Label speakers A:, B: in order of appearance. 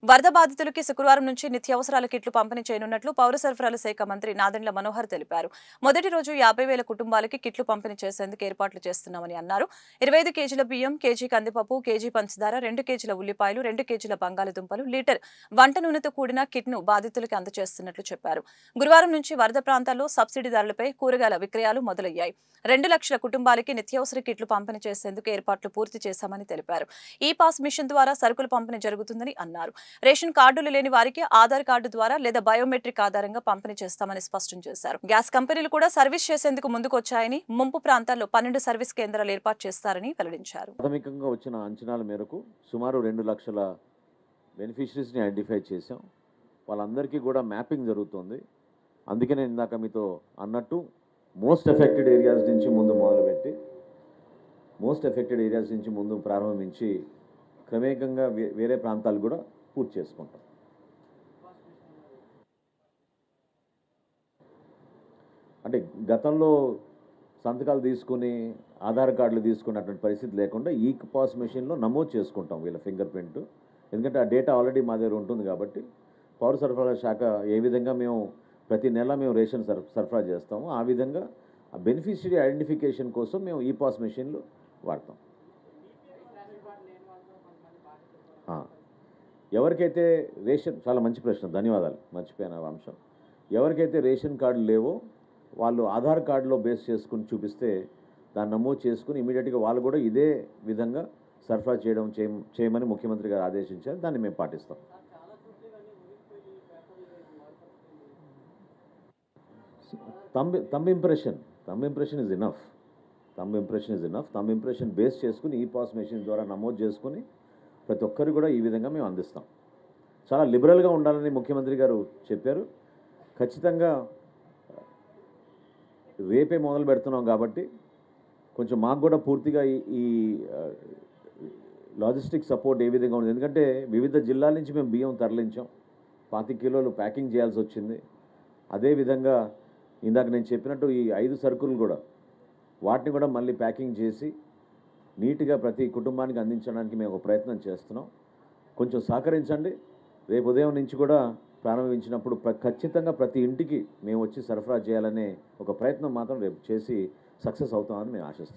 A: వరద బాధితులకి శుక్రవారం నుంచి నిత్యావసరాల కిట్లు పంపిణీ చేయనున్నట్లు పౌర సరఫరాల శాఖ మంత్రి నాదెండ్ల మనోహర్ తెలిపారు. మొదటి రోజు 50,000 కుటుంబాలకి కిట్లు పంపిణీ చేసేందుకు ఏర్పాట్లు చేస్తున్నామని అన్నారు. 25 కేజీల బియ్యం, కేజీ కందిపప్పు, కేజీ పంచదార, 2 కేజీల ఉల్లిపాయలు, 2 కేజీల బంగాళదుంపలు, లీటర్ వంట నూనెతో కూడిన కిట్ను బాధితులకి అందజేస్తున్నట్లు చెప్పారు. గురువారం నుంచి వరద ప్రాంతాల్లో సబ్సిడీదారులపై కూరగాయల విక్రయాలు మొదలయ్యాయి. 2 లక్షల కుటుంబాలకి నిత్యావసర కిట్లు పంపిణీ చేసేందుకు ఏర్పాట్లు పూర్తి చేశామని తెలిపారు. ఈ పాస్ మిషన్ ద్వారా సరుకుల పంపిణీ జరుగుతుందని అన్నారు. రేషన్ కార్డులు లేని వారికి ఆధార్ కార్డు ద్వారా లేదా బయోమెట్రిక్ ఆధారంగా పంపిణీ చేస్తామని స్పష్టం చేశారు. గ్యాస్ కంపెనీలు కూడా సర్వీస్ చేసేందుకు ముందుకొచ్చాయని, ముంపు ప్రాంతాల్లో 12 సర్వీస్ కేంద్రాలు ఏర్పాటు చేస్తారని వెల్లడించారు.
B: ప్రాథమికంగా వచ్చిన అంచనాల మేరకు సుమారు 2 లక్షల బెనిఫిషరీస్ని ఐడెంటిఫై చేశాం. వాళ్ళందరికీ కూడా మ్యాపింగ్ జరుగుతుంది. అందుకనే ఇందాక మీతో అన్నట్టు మోస్ట్ ఎఫెక్టెడ్ ఏరియాస్ నుంచి ముందు మొదలుపెట్టి ప్రారంభించి క్రమేకంగా వేరే ప్రాంతాలు కూడా పూర్తి చేసుకుంటాం. అంటే గతంలో సంతకాలు తీసుకుని ఆధార్ కార్డులు తీసుకున్నటువంటి పరిస్థితి లేకుండా ఈ పాస్ మెషిన్లో నమోదు చేసుకుంటాం వీళ్ళ ఫింగర్ ప్రింట్. ఎందుకంటే ఆ డేటా ఆల్రెడీ మా దగ్గర ఉంటుంది కాబట్టి పౌర సరఫరాల శాఖ ఏ విధంగా మేము ప్రతి నెల మేము రేషన్ సరఫరా చేస్తామో ఆ విధంగా ఆ బెనిఫిషరీ ఐడెంటిఫికేషన్ కోసం మేము ఈ పాస్ మెషిన్లు వాడతాం. ఎవరికైతే రేషన్, చాలా మంచి ప్రశ్న, ధన్యవాదాలు, మర్చిపోయిన అంశం. ఎవరికైతే రేషన్ కార్డులు లేవో వాళ్ళు ఆధార్ కార్డులో బేస్ చేసుకుని చూపిస్తే దాన్ని నమోదు చేసుకుని ఇమీడియట్గా వాళ్ళు కూడా ఇదే విధంగా సరఫరా చేయమని ముఖ్యమంత్రి గారు ఆదేశించారు. దాన్ని మేము పాటిస్తాం. Thumb impression is enough. Thumb impression base చేసుకుని ఈ పాస్ మెషిన్ ద్వారా నమోదు చేసుకుని ప్రతి ఒక్కరు కూడా ఈ విధంగా మేము అందిస్తాం. చాలా లిబరల్గా ఉండాలని ముఖ్యమంత్రి గారు చెప్పారు. ఖచ్చితంగా రేపే మొదలు పెడుతున్నాం కాబట్టి కొంచెం మాకు కూడా పూర్తిగా ఈ లాజిస్టిక్ సపోర్ట్ ఏ విధంగా ఉంది. ఎందుకంటే వివిధ జిల్లాల నుంచి మేము బియ్యం తరలించాం. 25 కిలోలు ప్యాకింగ్ చేయాల్సి వచ్చింది. అదేవిధంగా ఇందాక నేను చెప్పినట్టు ఈ 5 సరుకులు కూడా వాటిని కూడా మళ్ళీ ప్యాకింగ్ చేసి నీట్గా ప్రతి కుటుంబానికి అందించడానికి మేము ఒక ప్రయత్నం చేస్తున్నాం. కొంచెం సహకరించండి. రేపు ఉదయం నుంచి కూడా ప్రారంభించినప్పుడు ఖచ్చితంగా ప్రతి ఇంటికి మేము వచ్చి సరఫరా చేయాలనే ఒక ప్రయత్నం మాత్రం రేపు చేసి సక్సెస్ అవుతామని మేము ఆశిస్తున్నాం.